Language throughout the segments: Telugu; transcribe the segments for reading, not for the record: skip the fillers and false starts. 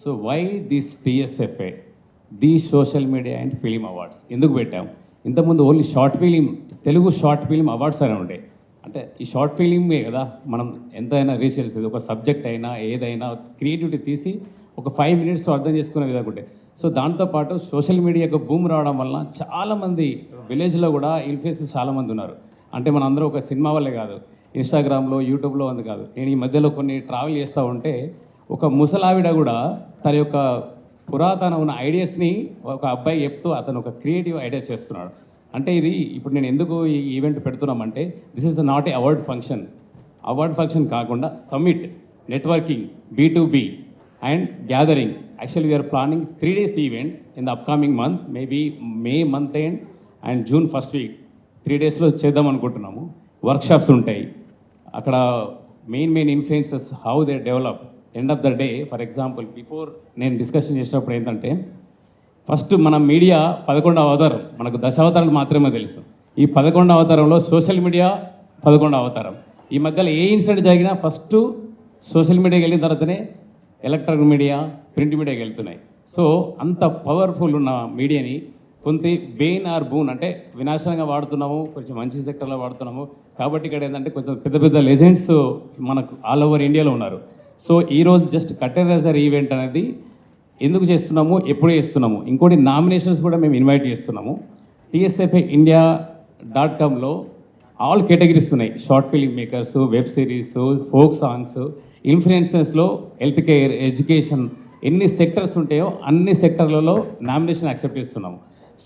So why this TSFA, the social media and film awards ఎందుకు పెట్టాం? ఇంతకుముందు only short film, Telugu short film awards అనే ఉండే. అంటే ఈ షార్ట్ ఫిలిమే కదా మనం ఎంతైనా రీచ్ చేసేది. ఒక సబ్జెక్ట్ అయినా ఏదైనా క్రియేటివిటీ తీసి ఒక 5 minutes అర్థం చేసుకునే విధంగా ఉంటే. సో దాంతోపాటు సోషల్ మీడియాకు బూమ్ రావడం వలన చాలామంది విలేజ్లో కూడా ఇన్ఫ్లుయెన్సర్స్ చాలామంది ఉన్నారు. అంటే మన అందరూ ఒక సినిమా వల్లే కాదు, ఇన్స్టాగ్రామ్లో, యూట్యూబ్లో ఉంది కాదు. నేను ఈ మధ్యలో కొన్ని ట్రావెల్ చేస్తూ ఉంటే ఒక ముసలావిడ కూడా తన యొక్క పురాతన ఉన్న ఐడియాస్ని ఒక అబ్బాయి చెప్తూ అతను ఒక క్రియేటివ్ ఐడియా చేస్తున్నాడు. అంటే ఇది ఇప్పుడు నేను ఎందుకు ఈ ఈవెంట్ పెడుతున్నామంటే this is not a award function. Award function కాకుండా summit, networking, B2B and gathering. Actually we're planning 3 days event in the upcoming month, maybe May month end and June first week. 3 daysలో చేద్దాం అనుకుంటున్నాము. వర్క్షాప్స్ ఉంటాయి అక్కడ. Main influences how they develop end of the day. For example before నేను డిస్కషన్ చేసినప్పుడు ఏంటంటే ఫస్ట్ మన మీడియా 11వ అవతారం, మనకు దశావతారాలు మాత్రమే తెలుసు. ఈ 11వ అవతారంలో సోషల్ మీడియా 11వ అవతారం. ఈ మధ్యలో ఏ ఇన్సిడెంట్ జరిగినా ఫస్ట్ సోషల్ మీడియాకి వెళ్ళిన తర్వాతనే ఎలక్ట్రానిక్ మీడియా, ప్రింట్ మీడియాకి వెళ్తున్నాయి. సో అంత పవర్ఫుల్ ఉన్న మీడియాని కొంత బెయిన్ ఆర్ బూన్ అంటే వినాశనంగా వాడుతున్నాము, కొంచెం మంచి సెక్టర్లో వాడుతున్నాము. కాబట్టి ఇక్కడ ఏంటంటే కొంచెం పెద్ద లెజెండ్స్ మనకు ఆల్ ఓవర్ ఇండియాలో ఉన్నారు. సో ఈరోజు జస్ట్ కట్టెరైజర్ ఈవెంట్ అనేది ఎందుకు చేస్తున్నాము, ఎప్పుడు చేస్తున్నాము, ఇంకోటి నామినేషన్స్ కూడా మేము ఇన్వైట్ చేస్తున్నాము. TSFA India.comలో ఆల్ కేటగిరీస్ ఉన్నాయి. Short film makers, web series, folk songs, ఇన్ఫ్లుయెన్సర్స్లో హెల్త్ కేర్, ఎడ్యుకేషన్, ఎన్ని సెక్టర్స్ ఉంటాయో అన్ని సెక్టర్లలో నామినేషన్ యాక్సెప్ట్ చేస్తున్నాము.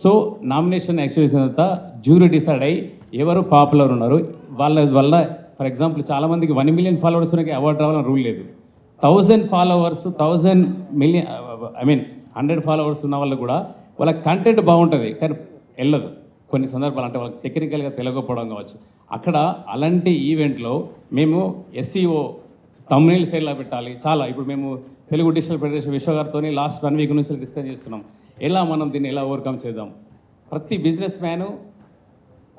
సో నామినేషన్ యాక్సెప్ట్ చేసిన తర్వాత జ్యూరీ డిసైడ్ అయ్యి ఎవరు పాపులర్ ఉన్నారు వాళ్ళ వల్ల. ఫర్ ఎగ్జాంపుల్ చాలామందికి 1 million followers ఉన్నకి అవార్డు రావాలని రూల్ లేదు. 1000 followers, 1000 million, 100 followers ఉన్న వాళ్ళు కూడా వాళ్ళ కంటెంట్ బాగుంటుంది కానీ వెళ్ళదు కొన్ని సందర్భాలు. అంటే వాళ్ళకి టెక్నికల్గా తెలియకపోవడం కావచ్చు. అక్కడ అలాంటి ఈవెంట్లో మేము SEO thumbnails ఎలా పెట్టాలి చాలా. ఇప్పుడు మేము తెలుగు డిజిటల్ ఫెడరేషన్ విశ్వ గారితో లాస్ట్ 1 week నుంచి డిస్కస్ చేస్తున్నాం. ఎలా మనం దీన్ని ఎలా ఓవర్కమ్ చేద్దాం. ప్రతి బిజినెస్ మ్యాను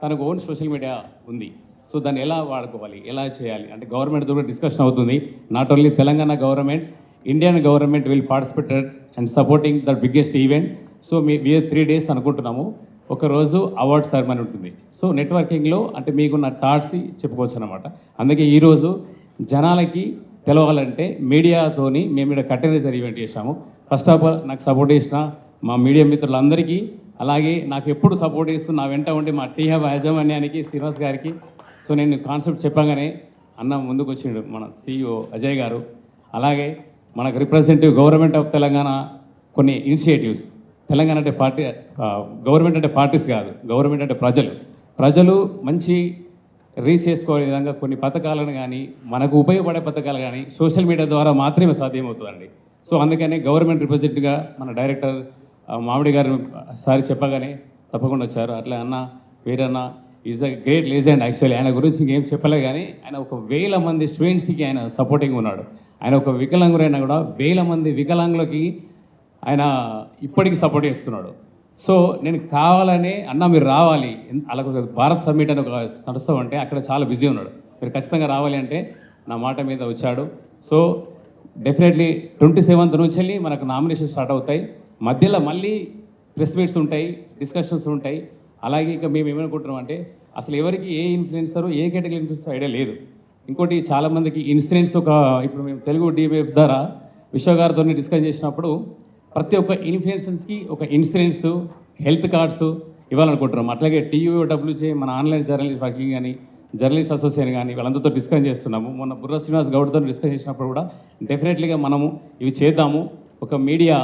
తనకు ఓన్ సోషల్ మీడియా ఉంది. సో దాన్ని ఎలా వాడుకోవాలి, ఎలా చేయాలి అంటే గవర్నమెంట్తో కూడా డిస్కషన్ అవుతుంది. Not only Telangana government, Indian government will participated and supporting the biggest event. So we 3 days అనుకుంటున్నాము. ఒకరోజు అవార్డ్ సెరమనీ ఉంటుంది. సో నెట్వర్కింగ్లో అంటే మీకున్న థాట్స్ చెప్పుకోవచ్చు అనమాట. అందుకే ఈరోజు జనాలకి తెలవాలంటే మీడియాతోని మేము ఇక్కడ కట్టెరైజర్ ఈవెంట్ చేశాము. ఫస్ట్ ఆఫ్ ఆల్ నాకు సపోర్ట్ చేసిన మా మీడియా మిత్రులందరికీ, అలాగే నాకు ఎప్పుడు సపోర్ట్ చేస్తూ నా వెంట ఉండి మా టీహబ్ యాజమాన్యానికి, శ్రీనివాస్ గారికి. సో నేను కాన్సెప్ట్ చెప్పగానే అన్న ముందుకు వచ్చిండు మన CEO అజయ్ గారు. అలాగే మనకు రిప్రజెంటేటివ్ గవర్నమెంట్ ఆఫ్ తెలంగాణ కొన్ని ఇనిషియేటివ్స్. తెలంగాణ అంటే పార్టీ, గవర్నమెంట్ అంటే పార్టీస్ కాదు, గవర్నమెంట్ అంటే ప్రజలు మంచి రీచ్ చేసుకునే విధంగా కొన్ని పథకాలను కానీ మనకు ఉపయోగపడే పథకాలు కానీ సోషల్ మీడియా ద్వారా మాత్రమే సాధ్యమవుతుందండి. సో అందుకని గవర్నమెంట్ రిప్రజెంటేటివ్గా మన డైరెక్టర్ మామిడి గారు సారి చెప్పగానే తప్పకుండా వచ్చారు. అట్లా అన్న Veeranna is a great legend. Actually ఆయన గురించి ఇంకేం చెప్పలే కానీ ఆయన ఒక 1000 మంది స్టూడెంట్స్కి ఆయన సపోర్టింగ్ ఉన్నాడు. ఆయన ఒక వికలాంగురైనా కూడా 1000 మంది వికలాంగులకి ఆయన ఇప్పటికీ సపోర్ట్ చేస్తున్నాడు. సో నేను కావాలని అన్న మీరు రావాలి, అలా ఒక భారత్ సమ్మిట్ అని ఒక నడుస్తామంటే అక్కడ చాలా బిజీ ఉన్నాడు, మీరు ఖచ్చితంగా రావాలి అంటే నా మాట మీద వచ్చాడు. సో డెఫినెట్లీ 27th నుంచి వెళ్ళి మనకు నామినేషన్ స్టార్ట్ అవుతాయి. మధ్యలో మళ్ళీ ప్రెస్ మీట్స్ ఉంటాయి, డిస్కషన్స్ ఉంటాయి. అలాగే ఇంకా మేము ఏమనుకుంటున్నాం అంటే అసలు ఎవరికి ఏ ఇన్ఫ్లుయెన్సర్, ఏ కేటగిరీ ఇన్ఫ్లుయెన్సర్ ఐడియా లేదు. ఇంకోటి చాలామందికి ఇన్సూరెన్స్ ఇప్పుడు మేము తెలుగు DBF ద్వారా విశ్వ గారితో డిస్కస్ చేసినప్పుడు ప్రతి ఒక్క ఇన్ఫ్లుయెన్సర్స్కి ఒక ఇన్సూరెన్స్, హెల్త్ కార్డ్స్ ఇవ్వాలనుకుంటున్నాం. అట్లాగే TUWJ మన ఆన్లైన్ జర్నలిస్ట్ వర్కింగ్ కానీ, జర్నలిస్ట్ అసోసియేషన్ కానీ వాళ్ళందరితో డిస్కస్ చేస్తున్నాము. మొన్న బుర్ర శ్రీనివాస్ గౌడ్తో డిస్కస్ చేసినప్పుడు కూడా డెఫినెట్లీగా మనము ఇవి చేద్దాము. ఒక మీడియా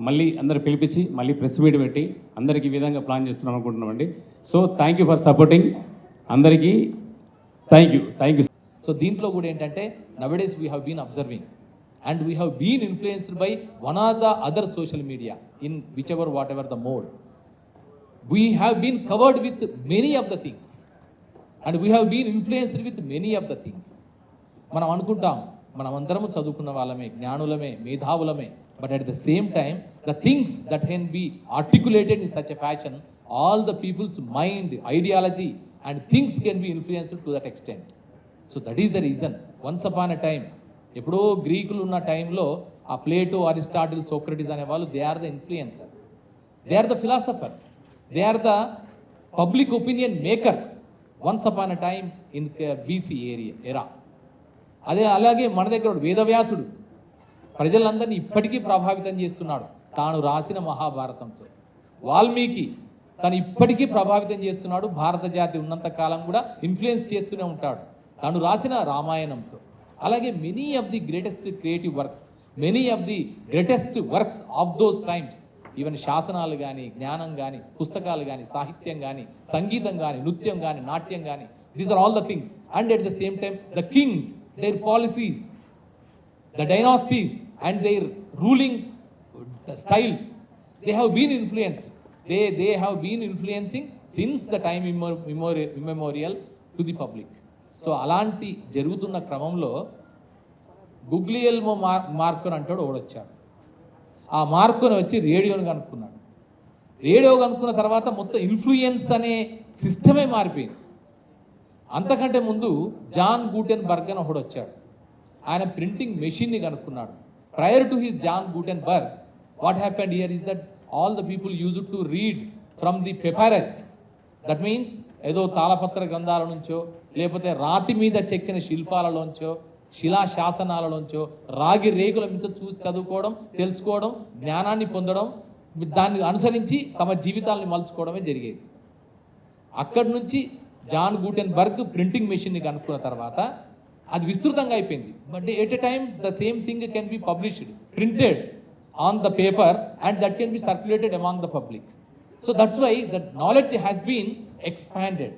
మళ్ళీ అందరు పిలిపించి మళ్ళీ ప్రెస్ మీట్ పెట్టి అందరికీ ఈ విధంగా ప్లాన్ చేస్తున్నాం అనుకుంటున్నామండి. So thank you for supporting అందరికీ. Thank you. సో దీంట్లో కూడా ఏంటంటే nowadays we have been observing and we have been influenced by one or the other social media in whichever whatever the mode. We have been covered with many of the things and we have been influenced with many of the things. మనం అనుకుంటాం మనం అందరము చదువుకున్న వాళ్ళమే, జ్ఞానులమే, మేధావులమే. But at the same time the things that can be articulated in such a fashion, all the people's mind, ideology and things can be influenced to that extent. So that is the reason once upon a time, ఎప్పుడో గ్రీకులు ఉన్న టైంలో ఆ ప్లేటో, అరిస్టాటిల్, సోక్రటీస్ అనే వాళ్ళు they are the influencers, they are the philosophers, they are the public opinion makers once upon a time in BC era. అలాగే మన దగ్గర వేదవ్యాసుడు ప్రజలందరినీ ఇప్పటికీ ప్రభావితం చేస్తున్నాడు తాను రాసిన మహాభారతంతో. వాల్మీకి తను ఇప్పటికీ ప్రభావితం చేస్తున్నాడు, భారత జాతి ఉన్నంత కాలం కూడా ఇన్ఫ్లుయెన్స్ చేస్తూనే ఉంటాడు తను రాసిన రామాయణంతో. అలాగే many of the greatest creative works, many of the greatest works of those times, even శాసనాలు కానీ, జ్ఞానం కానీ, పుస్తకాలు కానీ, సాహిత్యం కానీ, సంగీతం కానీ, నృత్యం కానీ, నాట్యం కానీ, these are all the things. And at the same time the kings, their policies, the dynasties and their ruling styles, they have been influenced, they have been influencing since the time immemorial to the public. So అలాంటి జరుగుతున్న క్రమంలో గుగ్లియల్మో మార్కోని అంటాడు ఓడొచ్చాడు. ఆ మార్కోని వచ్చి రేడియోని కనుక్కున్నాడు. రేడియో కనుక్కున్న తర్వాత మొత్తం ఇన్ఫ్లుయెన్స్ అనే సిస్టమే మారిపోయింది. అంతకంటే ముందు జాన్ గూటెన్బర్గ్ అని ఒకడు వచ్చాడు. ఆయన ప్రింటింగ్ మెషిన్ని కనుక్కున్నాడు. Prior to his John Gutenberg, what happened here is that all the people use to read from the papyrus. That means ఏదో తాళపత్ర గ్రంథాల నుంచో, లేకపోతే రాతి మీద చెక్కిన శిల్పాలలోంచో, శిలా శాసనాలలోంచో, రాగి రేకుల మీద చూసి చదువుకోవడం, తెలుసుకోవడం, జ్ఞానాన్ని పొందడం, దాన్ని అనుసరించి తమ జీవితాలను మలుచుకోవడమే జరిగేది. అక్కడి నుంచి జాన్ గూటెన్బర్గ్ ప్రింటింగ్ మెషిన్ని కనుక్కున్న తర్వాత అది విస్తృతంగా అయిపోయింది. But at a time the same thing can be published, printed on the paper, and that can be circulated among the public. So that's why the knowledge has been expanded,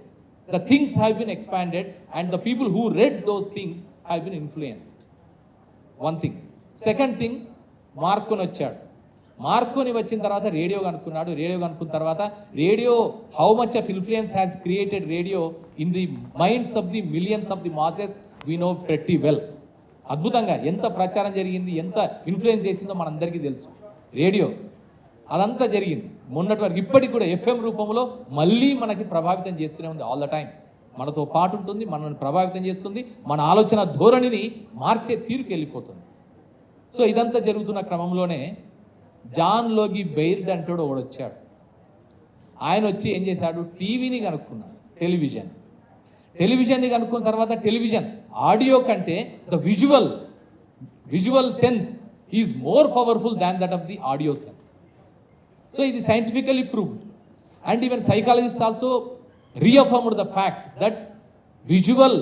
the things have been expanded, and the people who read those things have been influenced. One thing. Second thing, Marconi వచ్చాడు. మార్కోని వచ్చిన తర్వాత రేడియో కనుక్కున్నాడు. రేడియో కనుక్కున్న తర్వాత radio, how much of influence has created radio in the minds of the millions of the masses we know pretty well. అద్భుతంగా ఎంత ప్రచారం జరిగింది, ఎంత ఇన్ఫ్లుయెన్స్ చేసిందో మనందరికీ తెలుసు రేడియో. అదంతా జరిగింది మొన్నటి వరకు. ఇప్పటికి కూడా ఎఫ్ఎం రూపంలో మళ్ళీ మనకి ప్రభావితం చేస్తూనే ఉంది. ఆల్ ద టైం మనతో పాటు ఉంటుంది, మనల్ని ప్రభావితం చేస్తుంది, మన ఆలోచన ధోరణిని మార్చే తీరుకి వెళ్ళిపోతుంది. సో ఇదంతా జరుగుతున్న క్రమంలోనే జాన్ లోగి బెయిర్డ్ అంటాడు ఒకడు వచ్చాడు. ఆయన వచ్చి ఏం చేశాడు, టీవీని కనుక్కున్నాడు, టెలివిజన్ని కనుక్కున్న తర్వాత టెలివిజన్ ఆడియో కంటే the visual sense is more powerful than that of the audio sense. So it is scientifically proved, and even psychologists also reaffirmed the fact that visual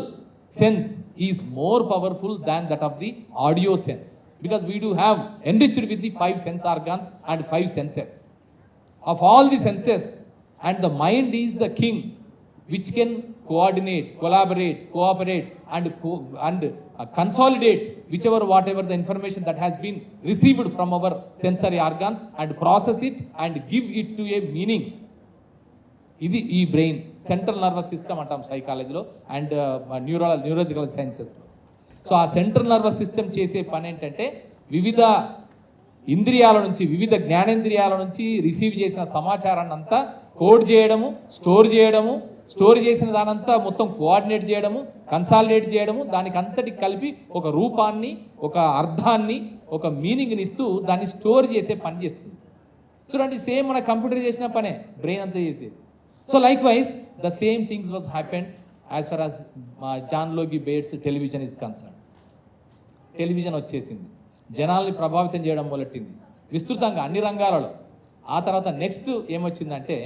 sense is more powerful than that of the audio sense, because we do have enriched with the 5 sense organs and 5 senses. Of all the senses, and the mind is the king, which can coordinate, collaborate, cooperate, and consolidate whatever the information that has been received from our sensory organs, and process it and give it to a meaning. ఇది ఈ బ్రెయిన్, సెంట్రల్ నర్వస్ సిస్టమ్ అంటాం సైకాలజీలో అండ్ న్యూరలాజికల్ సైన్సెస్లో. సో ఆ సెంట్రల్ నర్వస్ సిస్టమ్ చేసే పని ఏంటంటే వివిధ ఇంద్రియాల నుంచి, వివిధ జ్ఞానేంద్రియాల నుంచి రిసీవ్ చేసిన సమాచారాన్ని అంతా కోడ్ చేయడము, స్టోర్ చేసిన దానంతా మొత్తం కోఆర్డినేట్ చేయడము, కన్సాలిడేట్ చేయడము, దానికి అంతటికి కలిపి ఒక రూపాన్ని, ఒక అర్థాన్ని, ఒక మీనింగ్ని ఇస్తూ దాన్ని స్టోర్ చేసే పని చేస్తుంది. చూడండి, సేమ్ మన కంప్యూటర్ చేసిన పనే బ్రెయిన్ అంతా చేసేది. So like wise the same things was happened as far as John Logie Baird's television is concerned. Television వచ్చేసింది, జనాల్ని ప్రభావితం చేయడం మొదలెట్టింది విస్తృతంగా అన్ని రంగాలలో. ఆ తర్వాత నెక్స్ట్ ఏమొచ్చిందంటే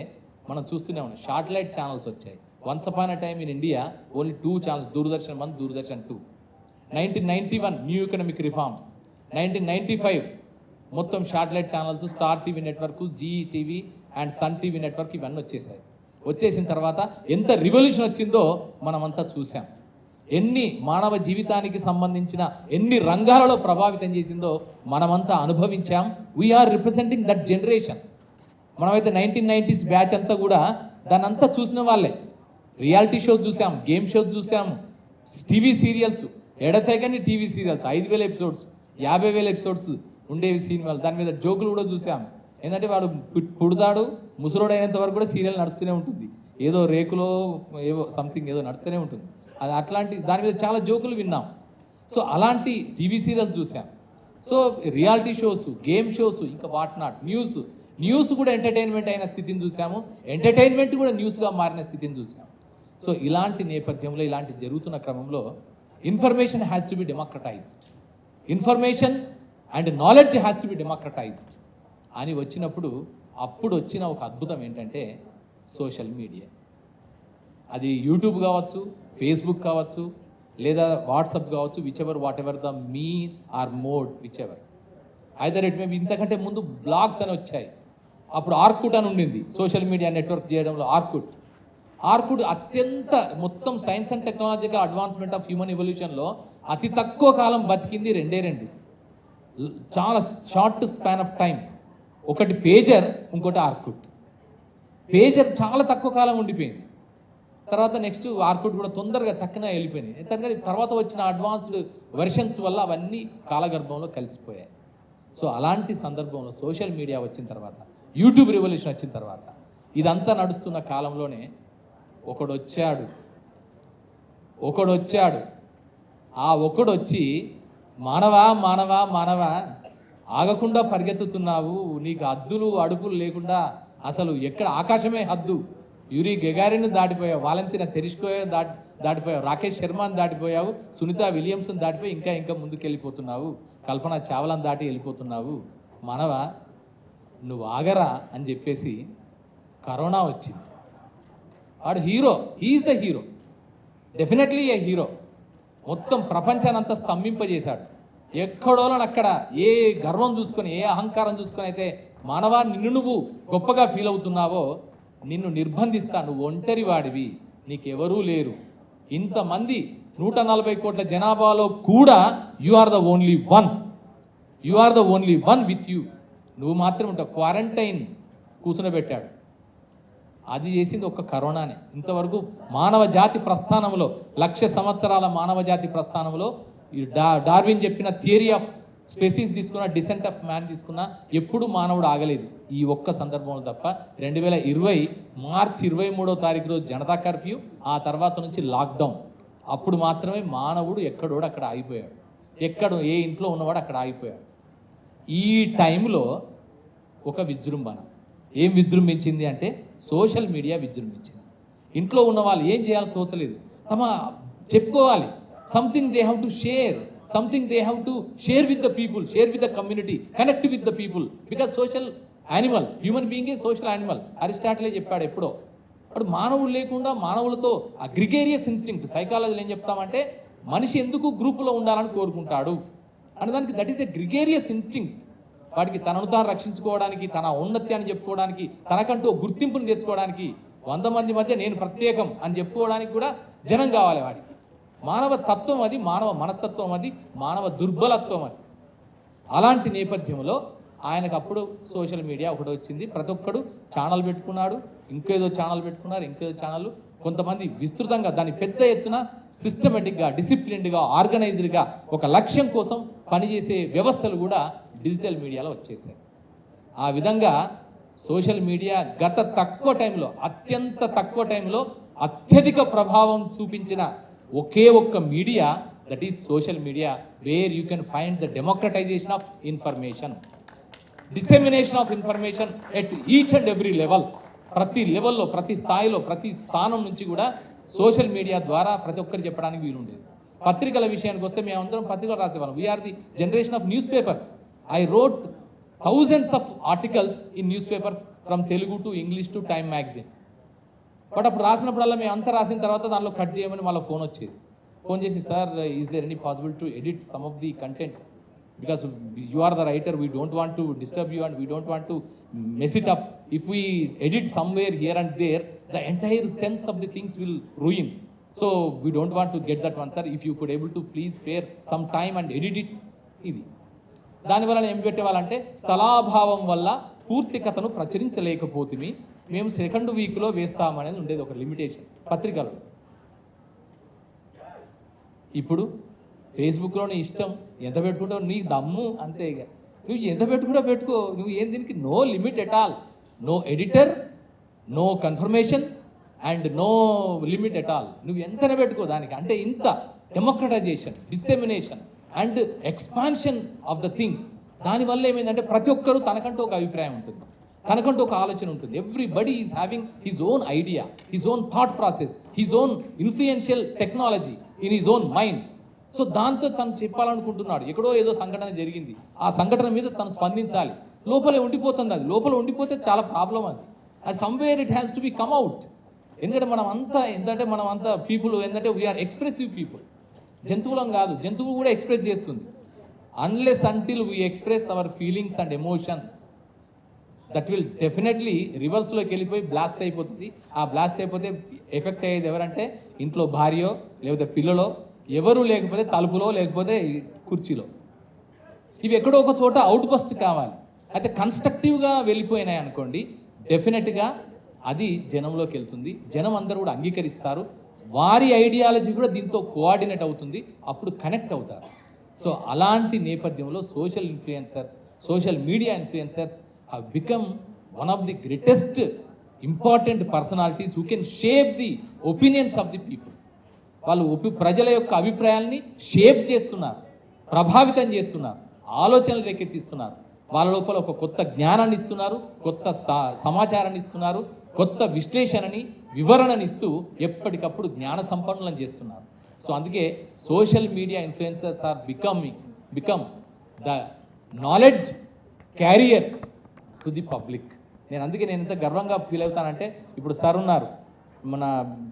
మనం చూస్తూనే ఉన్నాం, శాటిలైట్ ఛానల్స్ వచ్చాయి. Once upon a time in India only 2 channels, Doordarshan 1, Doordarshan 2. 1991 new economic reforms, 1995 మొత్తం satellite channels, Star TV network, Zee TV and Sun TV network ఇవన్నీ వచ్చేసాయి. వచ్చేసిన తర్వాత ఎంత రివల్యూషన్ వచ్చిందో మనమంతా చూసాం. ఎన్ని మానవ జీవితానికి సంబంధించిన ఎన్ని రంగాలలో ప్రభావితం చేసిందో మనమంతా అనుభవించాం. We're representing that generation. మనమైతే 1990s బ్యాచ్ అంతా కూడా దాన్ని అంతా చూసిన వాళ్ళే. రియాలిటీ షోస్ చూసాం, గేమ్ షోస్ చూసాం, టీవీ సీరియల్స్, ఎడతెగని టీవీ సీరియల్స్, 5,000 ఎపిసోడ్స్, 50,000 ఎపిసోడ్స్ ఉండేవి సినిమాలు. దాని మీద జోకులు కూడా చూసాం. ఏంటంటే వాడు పుడతాడు, ముసలోడు అయినంత వరకు కూడా సీరియల్ నడుస్తూనే ఉంటుంది, ఏదో రేకులో ఏవో సంథింగ్ ఏదో నడుస్తూనే ఉంటుంది. అది అట్లాంటి దాని మీద చాలా జోకులు విన్నాం. సో అలాంటి టీవీ సీరియల్స్ చూసాం. So reality shows, game shows, ఇంకా వాట్ నాట్, న్యూస్ కూడా ఎంటర్టైన్మెంట్ అయిన స్థితిని చూసాము, ఎంటర్టైన్మెంట్ కూడా న్యూస్గా మారిన స్థితిని చూసాము. సో ఇలాంటి నేపథ్యంలో, ఇలాంటి జరుగుతున్న క్రమంలో information has to be democratised, information and knowledge has to be democratised అని వచ్చినప్పుడు, అప్పుడు వచ్చిన ఒక అద్భుతం ఏంటంటే సోషల్ మీడియా. అది యూట్యూబ్ కావచ్చు, ఫేస్బుక్ కావచ్చు, లేదా వాట్సాప్ కావచ్చు, whatever the mean or mode, either it maybe. ఇంతకంటే ముందు బ్లాగ్స్ అని వచ్చాయి, అప్పుడు ఆర్కుట్ అని ఉండింది సోషల్ మీడియా నెట్వర్క్ చేయడంలో. ఆర్కుట్ అత్యంత మొత్తం science and technological advancement of human ఎవల్యూషన్లో అతి తక్కువ కాలం బతికింది రెండు, చాలా షార్ట్ స్పాన్ ఆఫ్ టైం. ఒకటి పేజర్, ఇంకోటి ఆర్కుట్. పేజర్ చాలా తక్కువ కాలం ఉండిపోయింది, తర్వాత నెక్స్ట్ ఆర్కుట్ కూడా తొందరగా తక్కువ వెళ్ళిపోయింది. ఎందుకంటే తర్వాత వచ్చిన అడ్వాన్స్డ్ వెర్షన్స్ వల్ల అవన్నీ కాలగర్భంలో కలిసిపోయాయి. సో అలాంటి సందర్భంలో సోషల్ మీడియా వచ్చిన తర్వాత, యూట్యూబ్ రెవల్యూషన్ వచ్చిన తర్వాత, ఇదంతా నడుస్తున్న కాలంలోనే ఒకడు వచ్చాడు. ఆ ఒకడు వచ్చి మానవా ఆగకుండా పరిగెత్తుతున్నావు, నీకు హద్దులు అడుగులు లేకుండా అసలు ఎక్కడ ఆకాశమే హద్దు. యూరీ గెగారిన్ దాటిపోయావు, వాలంటీర్ తెరిష్కో దాటిపోయావు, రాకేష్ శర్మని దాటిపోయావు, సునీత విలియమ్స్ని దాటిపోయి ఇంకా ముందుకెళ్ళిపోతున్నావు, కల్పన చావ్లాని దాటి వెళ్ళిపోతున్నావు. మానవా నువ్వు ఆగరా అని చెప్పేసి కరోనా వచ్చింది. వాడు hero, he's the hero, definitely a hero. మొత్తం ప్రపంచాన్ని అంతా స్తంభింపజేశాడు. ఎక్కడోలని అక్కడ ఏ గర్వం చూసుకొని, ఏ అహంకారం చూసుకొని అయితే మానవా నిన్ను నువ్వు గొప్పగా ఫీల్ అవుతున్నావో, నిన్ను నిర్బంధిస్తా, నువ్వు ఒంటరి వాడివి, నీకెవరూ లేరు. ఇంతమంది 140 కోట్ల జనాభాలో కూడా you are the only one with you, నువ్వు మాత్రం ఉంటావు. క్వారంటైన్ కూర్చునబెట్టాడు. అది చేసింది ఒక్క కరోనానే. ఇంతవరకు మానవ జాతి ప్రస్థానంలో, 1,00,000 సంవత్సరాల మానవ జాతి ప్రస్థానంలో ఈ డార్విన్ చెప్పిన థియరీ ఆఫ్ స్పెసీస్ తీసుకున్న, డిసెంట్ ఆఫ్ మ్యాన్ తీసుకున్న, ఎప్పుడు మానవుడు ఆగలేదు. ఈ ఒక్క సందర్భంలో తప్ప. 2020 మార్చి 23వ తారీఖు రోజు జనతా కర్ఫ్యూ, ఆ తర్వాత నుంచి లాక్డౌన్. అప్పుడు మాత్రమే మానవుడు ఎక్కడోడు అక్కడ ఆగిపోయాడు, ఏ ఇంట్లో ఉన్నవాడు అక్కడ ఆగిపోయాడు. ఈ టైంలో ఒక విజృంభణ ఏం విజృంభించింది అంటే సోషల్ మీడియా విజృంభించింది. ఇంట్లో ఉన్న వాళ్ళు ఏం చేయాలో తోచలేదు, చెప్పుకోవాలి. Something they have to share, something they have to share with the people, share with the community, connect with the people, because social animal, human being is social animal. అరిస్టాటిలే చెప్పాడు ఎప్పుడో. అప్పుడు మానవుడు లేకుండా, మానవులతో ఆ గ్రిగేరియస్ ఇన్స్టింక్ట్, సైకాలజీలో ఏం చెప్తామంటే మనిషి ఎందుకు గ్రూపులో ఉండాలని కోరుకుంటాడు అనేదానికి, దట్ ఈస్ ఎ గ్రిగేరియస్ ఇన్స్టింక్ట్. వాడికి తనను తాను రక్షించుకోవడానికి, తన ఔన్నత్యాన్ని చెప్పుకోవడానికి, తనకంటూ గుర్తింపుని తెచ్చుకోవడానికి, 100 మంది మధ్య నేను ప్రత్యేకం అని చెప్పుకోవడానికి కూడా జనం కావాలి వాడికి. మానవ తత్వం అది, మానవ మనస్తత్వం అది, మానవ దుర్బలత్వం అది. అలాంటి నేపథ్యంలో ఆయనకు అప్పుడు సోషల్ మీడియా ఒకటి వచ్చింది. ప్రతి ఒక్కడు ఛానల్ పెట్టుకున్నాడు, ఇంకేదో ఛానల్ పెట్టుకున్నారు, ఇంకేదో ఛానల్. కొంతమంది విస్తృతంగా దాన్ని పెద్ద ఎత్తున సిస్టమేటిక్గా, డిసిప్లిన్డ్గా, ఆర్గనైజ్డ్గా ఒక లక్ష్యం కోసం పనిచేసే వ్యవస్థలు కూడా డిజిటల్ మీడియాలో వచ్చేసాయి. ఆ విధంగా సోషల్ మీడియా గత తక్కువ టైంలో, అత్యంత తక్కువ టైంలో అత్యధిక ప్రభావం చూపించిన ఒకే ఒక్క media, that is social media, where you can find the democratisation of information, dissemination of information at each and every level. ప్రతి లెవెల్లో, ప్రతి స్థాయిలో, ప్రతి స్థానం నుంచి కూడా సోషల్ మీడియా ద్వారా ప్రతి ఒక్కరు చెప్పడానికి వీలుండేది. పత్రికల విషయానికి వస్తే మేమందరం పత్రికలు రాసేవాళ్ళం. We're the generation of newspapers. I wrote thousands of articles in newspapers from Telugu to English to Time magazine. But అప్పుడు రాసినప్పుడల్లా మేము అంతా రాసిన తర్వాత దానిలో కట్ చేయమని మళ్ళీ ఫోన్ వచ్చేది. ఫోన్ చేసి, sir is there any possible to edit some of the content, because you are the writer, we don't want to disturb you and we don't want to mess it up. If we edit somewhere here and there, the entire sense of the things will ruin. So we don't want to get that one, sir. If you could able to please spare some time and edit it. ఇది దానివల్ల ఏం పెట్టేవాళ్ళంటే, స్థలాభావం వల్ల పూర్తి కథను ప్రచురించలేకపోతుంది, మేము సెకండ్ వీక్లో వేస్తామనేది ఉండేది ఒక లిమిటేషన్ పత్రికలో. ఇప్పుడు ఫేస్బుక్లో నీ ఇష్టం, ఎంత పెట్టుకుంటావు, నీ దమ్ము అంతే. ఇక నువ్వు ఎంత పెట్టుకుంటా పెట్టుకో, నువ్వు ఏం దీనికి no limit at all, no editor, no confirmation and no limit at all. నువ్వు ఎంతనే పెట్టుకో దానికి. అంటే ఇంత democratisation, dissemination, and expansion of the things. దానివల్ల ఏమైందంటే ప్రతి ఒక్కరూ తనకంటూ ఒక అభిప్రాయం ఉంటుంది, తనకంటూ ఒక ఆలోచన ఉంటుంది. Everybody is having his own idea, his own thought process, his own influential technology in his own mind. So దాంతో తను చెప్పాలనుకుంటున్నాడు, ఎక్కడో ఏదో సంఘటన జరిగింది, ఆ సంఘటన మీద తను స్పందించాలి. లోపలే ఉండిపోతుంది, అది లోపల ఉండిపోతే చాలా ప్రాబ్లం. అది somewhere it has to B come out. ఎందుకంటే మనం అంతా పీపుల్ ఏంటంటే వీఆర్ ఎక్స్ప్రెసివ్ పీపుల్. జంతువులం కాదు, జంతువు కూడా ఎక్స్ప్రెస్ చేస్తుంది. Unless until we express our feelings and emotions, that will definitely రివర్స్లోకి వెళ్ళిపోయి బ్లాస్ట్ అయిపోతుంది. ఆ బ్లాస్ట్ అయిపోతే ఎఫెక్ట్ అయ్యేది ఎవరంటే ఇంట్లో భార్యో, లేకపోతే పిల్లలో, ఎవరు లేకపోతే తలుపులో, లేకపోతే కుర్చీలో. ఇవి ఎక్కడో ఒక చోట అవుట్ బస్ట్ కావాలి. అయితే కన్స్ట్రక్టివ్గా వెళ్ళిపోయినాయి అనుకోండి, డెఫినెట్గా అది జనంలోకి వెళ్తుంది, జనం అందరూ కూడా అంగీకరిస్తారు, వారి ఐడియాలజీ కూడా దీంతో కోఆర్డినేట్ అవుతుంది, అప్పుడు కనెక్ట్ అవుతారు. సో అలాంటి నేపథ్యంలో social media influencers have become one of the greatest important personalities who can shape the opinions of the people. వాళ్ళు ప్రజల యొక్క అభిప్రాయాల్ని షేప్ చేస్తున్నారు, ప్రభావితం చేస్తున్నారు, ఆలోచనలు రేకెత్తిస్తున్నారు. వాళ్ళ లోపల ఒక కొత్త జ్ఞానాన్ని ఇస్తున్నారు, కొత్త సమాచారాన్ని ఇస్తున్నారు, కొత్త విశ్లేషణని, వివరణని ఇస్తూ ఎప్పటికప్పుడు జ్ఞాన సంపన్నులను చేస్తున్నారు. సో అందుకే social media influencers are become the knowledge carriers to the public. అందుకే నేను ఎంత గర్వంగా ఫీల్ అవుతానంటే, ఇప్పుడు సార్ ఉన్నారు, మన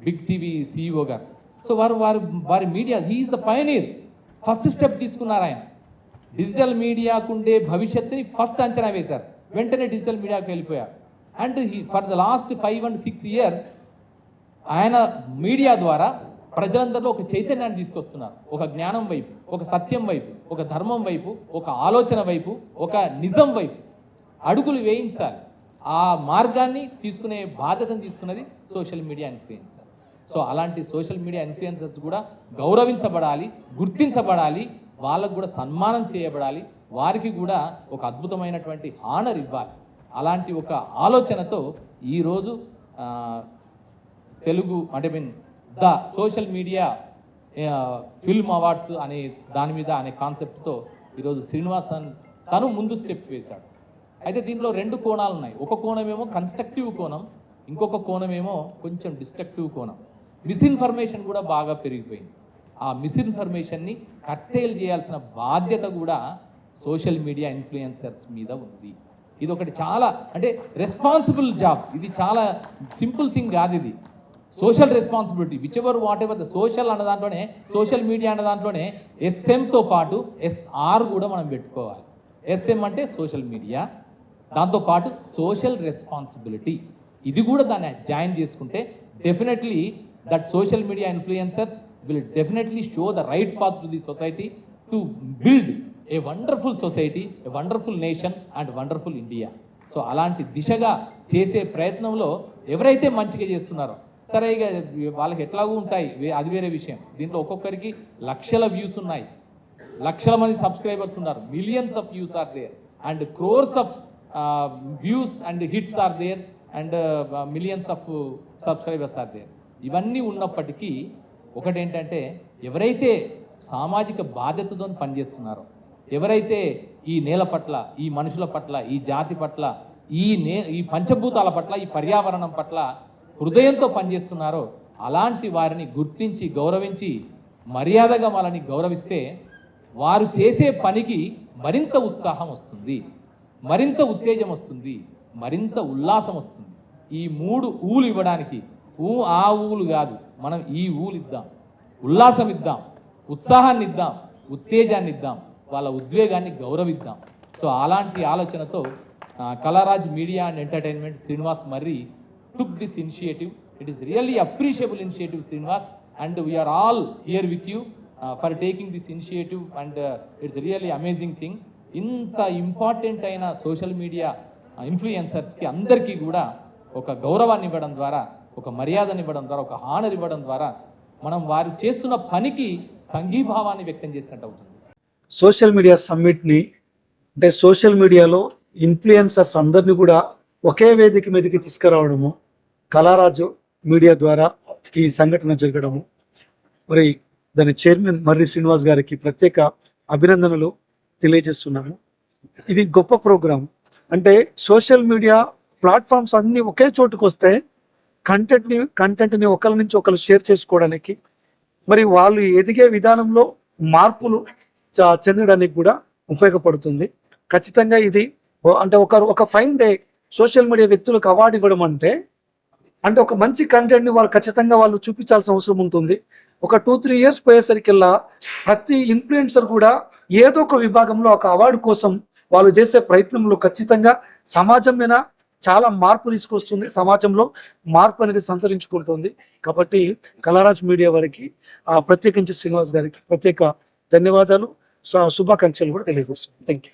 బిగ్ టీవీ CEO గారు. సో వారి media, he's the pioneer. First step తీసుకున్నారు ఆయన. డిజిటల్ మీడియాకుండే భవిష్యత్తుని ఫస్ట్ అంచనా వేశారు, వెంటనే డిజిటల్ మీడియాకు వెళ్ళిపోయారు. And for the last 5 and 6 years ఆయన మీడియా ద్వారా ప్రజలందరిలో ఒక చైతన్యాన్ని తీసుకొస్తున్నారు, ఒక జ్ఞానం వైపు, ఒక సత్యం వైపు, ఒక ధర్మం వైపు, ఒక ఆలోచన వైపు, ఒక నిజం వైపు అడుగులు వేయించాలి. ఆ మార్గాన్ని తీసుకునే బాధ్యతను తీసుకున్నది సోషల్ మీడియా ఇన్ఫ్లుయెన్సర్స్. సో అలాంటి సోషల్ మీడియా ఇన్ఫ్లుయెన్సర్స్ కూడా గౌరవించబడాలి, గుర్తించబడాలి, వాళ్ళకు కూడా సన్మానం చేయబడాలి, వారికి కూడా ఒక అద్భుతమైనటువంటి హానర్ ఇవ్వాలి. అలాంటి ఒక ఆలోచనతో ఈరోజు Telugu the social media film awards అనే దాని మీద అనే కాన్సెప్ట్తో ఈరోజు శ్రీనివాసన్ తను ముందు స్టెప్ వేశాడు. అయితే దీంట్లో 2 కోణాలు ఉన్నాయి. ఒక కోణమేమో కన్స్ట్రక్టివ్ కోణం, ఇంకొక కోణమేమో కొంచెం డిస్ట్రక్టివ్ కోణం. మిస్ఇన్ఫర్మేషన్ కూడా బాగా పెరిగిపోయింది. ఆ మిస్ఇన్ఫర్మేషన్ని కట్టేలు చేయాల్సిన బాధ్యత కూడా సోషల్ మీడియా ఇన్ఫ్లుయెన్సర్స్ మీద ఉంది. ఇది ఒకటి చాలా రెస్పాన్సిబుల్ జాబ్. ఇది చాలా సింపుల్ థింగ్ కాదు. ఇది social responsibility. What ever the social అన్న దాంట్లోనే, సోషల్ మీడియా అన్న దాంట్లోనే SM పాటు SR కూడా మనం పెట్టుకోవాలి. SM అంటే సోషల్ మీడియా, దాంతోపాటు సోషల్ రెస్పాన్సిబిలిటీ, ఇది కూడా దాన్ని జాయిన్ చేసుకుంటే definitely that social media influencers will definitely show the right path to the society to build a wonderful society, a wonderful nation and wonderful India. So అలాంటి దిశగా చేసే ప్రయత్నంలో ఎవరైతే మంచిగా చేస్తున్నారో, సరే ఇక వాళ్ళకి ఎట్లాగూ ఉంటాయి, అది వేరే విషయం. దీంట్లో ఒక్కొక్కరికి లక్షల వ్యూస్ ఉన్నాయి, లక్షల మంది సబ్స్క్రైబర్స్ ఉన్నారు, millions of views are there and crores of views and hits are there and millions of subscribers are there. ఇవన్నీ ఉన్నప్పటికీ ఒకటేంటంటే, ఎవరైతే సామాజిక బాధ్యతతో పనిచేస్తున్నారో, ఎవరైతే ఈ నేల పట్ల, ఈ మనుషుల పట్ల, ఈ జాతి పట్ల, ఈ పంచభూతాల పట్ల, ఈ పర్యావరణం పట్ల హృదయంతో పనిచేస్తున్నారో అలాంటి వారిని గుర్తించి, గౌరవించి, మర్యాదగా వాళ్ళని గౌరవిస్తే వారు చేసే పనికి మరింత ఉత్సాహం వస్తుంది, మరింత ఉత్తేజం వస్తుంది, మరింత ఉల్లాసం వస్తుంది. ఈ 3 ఊలు ఇవ్వడానికి, ఆ ఊలు కాదు, మనం ఈ ఊలు ఇద్దాం, ఉల్లాసం ఇద్దాం, ఉత్సాహాన్ని ఇద్దాం, ఉత్తేజాన్ని ఇద్దాం, వాళ్ళ ఉద్వేగాన్ని గౌరవిద్దాం. సో అలాంటి ఆలోచనతో Kalaraj media and entertainment Srinivas Marri took this initiative. It is really appreciable initiative, Srinivas, and we are all here with you for taking this initiative, and it's really amazing thing. ఇంత ఇంపార్టెంట్ అయిన సోషల్ మీడియా ఇన్ఫ్లుయెన్సర్స్కి అందరికీ కూడా ఒక గౌరవాన్ని ఇవ్వడం ద్వారా, ఒక మర్యాదను ఇవ్వడం ద్వారా, ఒక హానర్ ఇవ్వడం ద్వారా మనం వారు చేస్తున్న పనికి సంఘీభావాన్ని వ్యక్తం చేసినట్టు అవుతుంది. సోషల్ మీడియా సమ్మిట్ని సోషల్ మీడియాలో ఇన్ఫ్లుయెన్సర్స్ అందరినీ కూడా ఒకే వేదిక మీదకి తీసుకురావడము, కళారాజు మీడియా ద్వారా ఈ సంఘటన జరగడము, మరి దాని చైర్మన్ మర్రి శ్రీనివాస్ గారికి ప్రత్యేక అభినందనలు తెలియజేస్తున్నాము. ఇది గొప్ప ప్రోగ్రాం. అంటే సోషల్ మీడియా ప్లాట్ఫామ్స్ అన్నీ ఒకే చోటుకు వస్తే కంటెంట్ని ఒకరి నుంచి ఒకరు షేర్ చేసుకోవడానికి, మరి వాళ్ళు ఎదిగే విధానంలో మార్పులు చెందడానికి కూడా ఉపయోగపడుతుంది. ఖచ్చితంగా ఇది అంటే ఒక ఫైన్ డే సోషల్ మీడియా వ్యక్తులకు అవార్డు ఇవ్వడం అంటే ఒక మంచి కంటెంట్ని వాళ్ళు ఖచ్చితంగా వాళ్ళు చూపించాల్సిన అవసరం ఉంటుంది. ఒక 2-3 ఇయర్స్ పోయేసరికల్లా ప్రతి ఇన్ఫ్లుయెన్సర్ కూడా ఏదో ఒక విభాగంలో ఒక అవార్డు కోసం వాళ్ళు చేసే ప్రయత్నంలో ఖచ్చితంగా సమాజం మీద చాలా మార్పు తీసుకొస్తుంది. సమాజంలో మార్పు అనేది సంతరించుకుంటుంది. కాబట్టి కళారాజ్ మీడియా వారికి ప్రత్యేకించి శ్రీనివాస్ గారికి ప్రత్యేక ధన్యవాదాలు, శుభాకాంక్షలు కూడా తెలియజేస్తున్నాను. Thank you.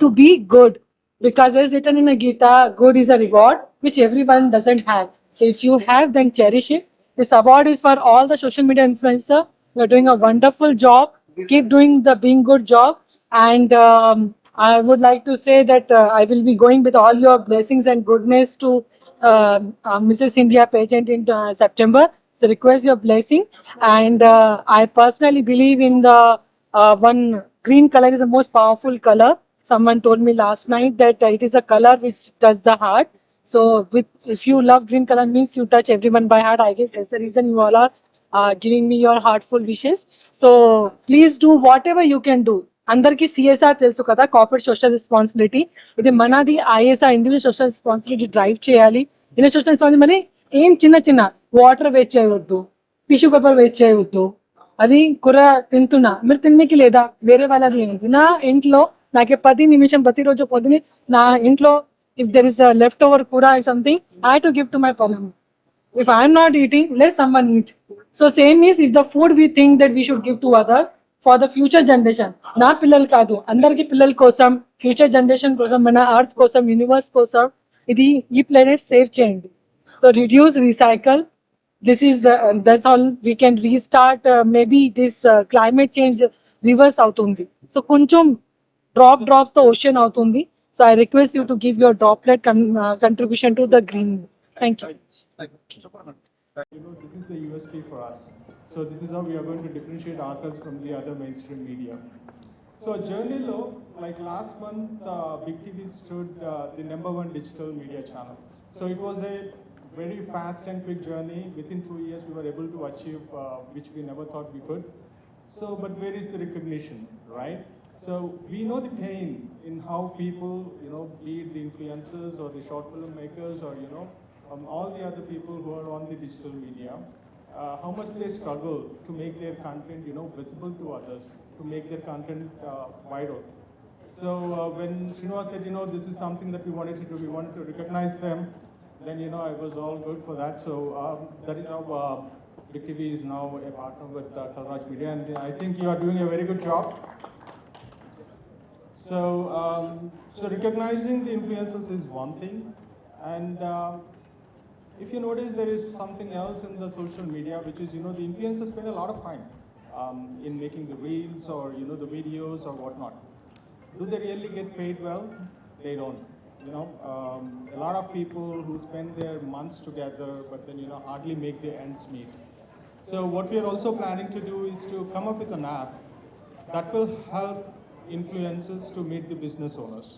To be good, because as written in a Gita, good is a reward which everyone doesn't have. So if you have, then cherish it. This award is for all the social media influencer. You are doing a wonderful job. Keep doing the being good job. And I would like to say that I will be going with all your blessings and goodness to Mrs. India pageant in September. So request your blessing. And I personally believe in the one green color is the most powerful color. Someone told me last night that it is a color which touches the heart. So if you love green color means you touch everyone by heart. I guess that's the reason you all are giving me your heartful wishes. So please do whatever you can do. అందరికీ సిఎస్ఆర్ తెలుసు కదా, కార్పొరేట్ సోషల్ రెస్పాన్సిబిలిటీ. ఇది మనది ISR individual social responsibility drive చేయాలి. ఇండివిజువల్ సోషల్ రెస్పాన్సిబిలిటీ ఏం చిన్న వాటర్ వేస్ట్ చేయవద్దు, టిష్యూ పేపర్ వేస్ట్ చేయవద్దు. అది కూర తింటున్నా మీరు తిన్నకి లేదా వేరే వాళ్ళది ఏంటి. నా ఇంట్లో నాకు 10 నిమిషం ప్రతిరోజు పొద్దుని నా ఇంట్లో if there is left over kura something I to give to my person. If I am not eating, let someone eat. So same is if the food we think that we should give to other for the future generation. నా పిల్లలు కాదు, అందరికి పిల్లల కోసం, ఫ్యూచర్ జనరేషన్ కోసం, మన అర్త్ కోసం, యూనివర్స్ కోసం ఇది ఈ ప్లానెట్ సేవ్ చేయండి. So reduce, recycle. This is that's all we can restart. Maybe this climate change reverse అవుతుంది. So కొంచెం drop తో ocean అవుతుంది. So I request you to give your droplet contribution to the green. Thank you. This is the USP for us. So this is how we are going to differentiate ourselves from the other mainstream media. So journey low, like last month, Big TV stood the #1 digital media channel. So it was a very fast and quick journey. Within 2 years, we were able to achieve which we never thought we could. So, but where is the recognition, right? So we know the pain in how people, be it the influencers or the short film makers or, all the other people who are on the digital media, how much they struggle to make their content, visible to others, to make their content viral. So when Srinivas said, this is something that we wanted to do, we wanted to recognize them, then, I was all good for that. So that is how Big TV is now a partner with Kalavraj Media, and I think you are doing a very good job. So, so recognizing the influencers is one thing, and if you notice, there is something else in the social media, which is, the influencers spend a lot of time in making the reels or, the videos or whatnot. Do they really get paid well? They don't. A lot of people who spend their months together, but then, hardly make their ends meet. So what we are also planning to do is to come up with an app that will help influencers to meet the business owners.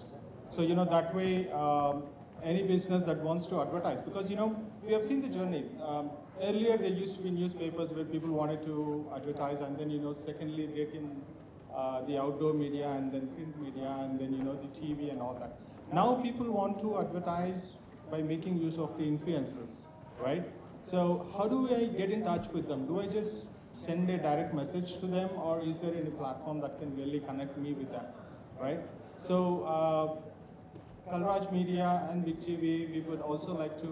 So, that way, any business that wants to advertise, because we have seen the journey. Earlier there used to be newspapers where people wanted to advertise, and then secondly they can the outdoor media, and then print media, and then the TV and all that. Now people want to advertise by making use of the influencers, right? So how do I get in touch with them? Do I just send a direct message to them, or is there any platform that can really connect me with them, right? So Kalavraj Media and Big TV, we would also like to,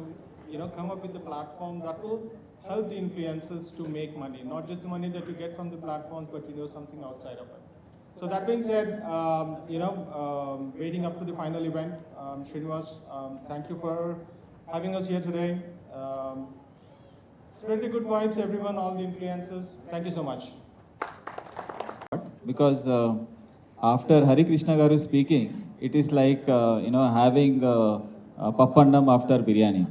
come up with a platform that will help the influencers to make money, not just the money that you get from the platforms, but something outside of it. So that being said, waiting up to the final event, Srinivas, thank you for having us here today. Spread the good vibes, everyone, all the influencers. Thank you so much. Because after Hari Krishna Garu speaking, it is like having pappannam after biryani.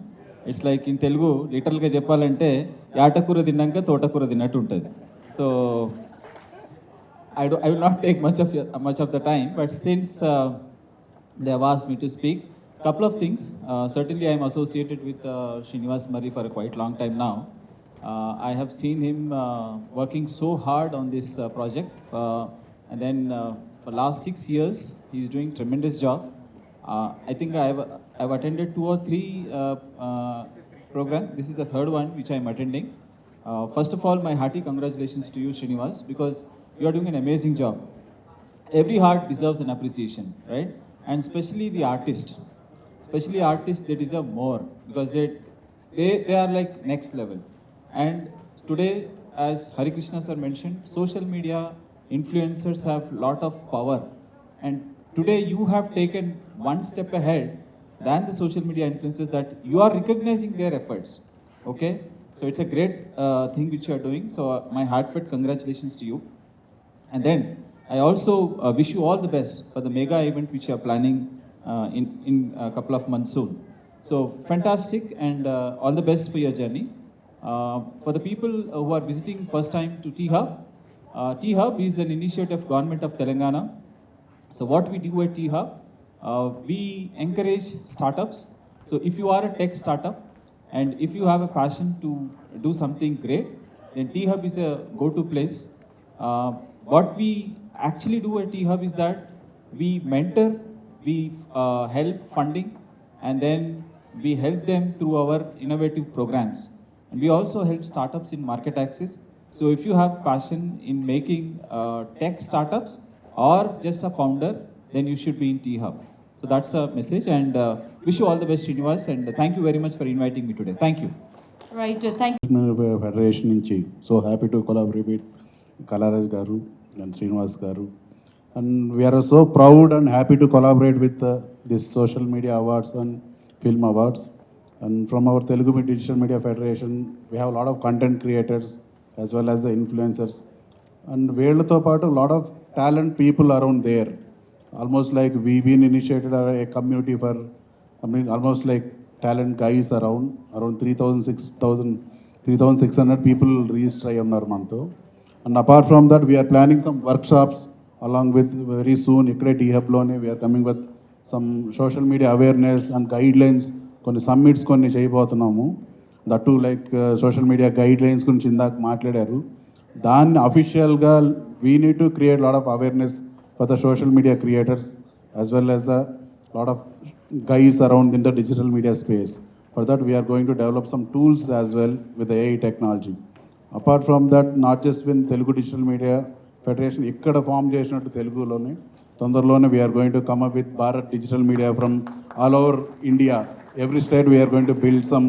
It's like in Telugu, literally చెప్పాలంటే యాటకూర తిన్నాక తోటకూర తిన్నట్టు ఉంటుంది. So I will not take much of the time, but since they have asked me to speak, couple of things. Certainly, I am associated with Srinivas Murray for a quite long time now. I have seen him working so hard on this project, and then for last 6 years, he is doing tremendous job. I think I've attended 2 or 3 program. This is the third one which I am attending. First of all, my hearty congratulations to you, Srinivas, because you are doing an amazing job. Every heart deserves an appreciation, right? And especially the artist. Especially artists, they deserve more because they are like next level. And today, as Hari Krishna sir mentioned, social media influencers have lot of power. And today you have taken one step ahead than the social media influencers, that you are recognizing their efforts. Okay? So it's a great thing which you are doing. So my heartfelt congratulations to you. And then I also wish you all the best for the mega event which you are planning in a couple of months soon. So fantastic, and all the best for your journey. For the people who are visiting first time to T-Hub, T-Hub is an initiative of Government of Telangana. So what we do at T-Hub, we encourage startups. So if you are a tech startup and if you have a passion to do something great, then T-Hub is a go-to place. What we actually do at T-Hub is that we mentor, we help funding, and then we help them through our innovative programs. And we also help startups in market access. So if you have passion in making tech startups or just a founder, then you should be in T-Hub. So that's a message, and wish you all the best, Srinivas, and thank you very much for inviting me today. Thank you. Right, thank federation నుంచి so happy to collaborate with Kalaraj garu and Srinivas garu, and we're so proud and happy to collaborate with this social media awards and film awards. And from our Telugu digital media federation we have lot of content creators as well as the influencers, and వీళ్ళతో పాటు lot of talent people around there. Almost like we've been initiated a community for, almost like talent guys around 3,600 people register ayunnaru manto. And apart from that, we are planning some workshops along with very soon ikkade T-Hub lone we are coming with some social media awareness and guidelines, konni summits konni cheyabothunnamu. That too like social media guidelines gurinchi indak maatladaru. Danni official ga we need to create lot of awareness for the social media creators as well as the lot of guys around in the digital media space. For that, we are going to develop some tools as well with the AI technology. Apart from that, not just with Telugu Digital Media Federation, ikkada form chesinattu Telugulone, tondarlone we are going to come up with Bharat Digital Media from all over India. Every state we are going to build some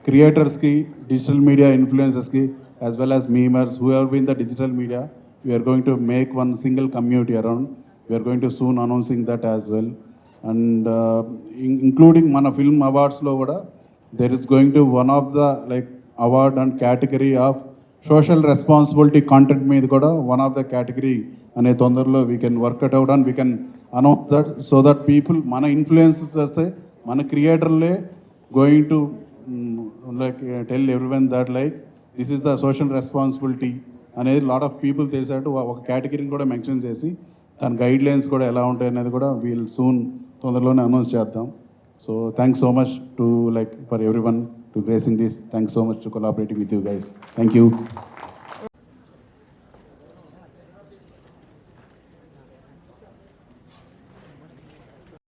creators ki, digital media influencers ki, as well as memers who have been the digital media. We are going to make one single community around. We are going to soon announcing that as well. And including Mana Film Awards lo kuda, there is going to one of the like award and category of social responsibility content మీద కూడా one of the category అనే తొందరలో we can work it out and we can announce that so that people మన influencers మన క్రియేటర్లే going to like tell everyone that like this is the social responsibility అనేది లాట్ ఆఫ్ పీపుల్ తెలిసేట్టు ఒక కేటగిరీని కూడా మెన్షన్ చేసి దాని గైడ్ లైన్స్ కూడా ఎలా ఉంటాయి అనేది కూడా వీల్ సూన్ తొందరలోనే అనౌన్స్ చేద్దాం. So thanks so much to like for every one to gracing this. Thanks so much to collaborating with you guys. Thank you.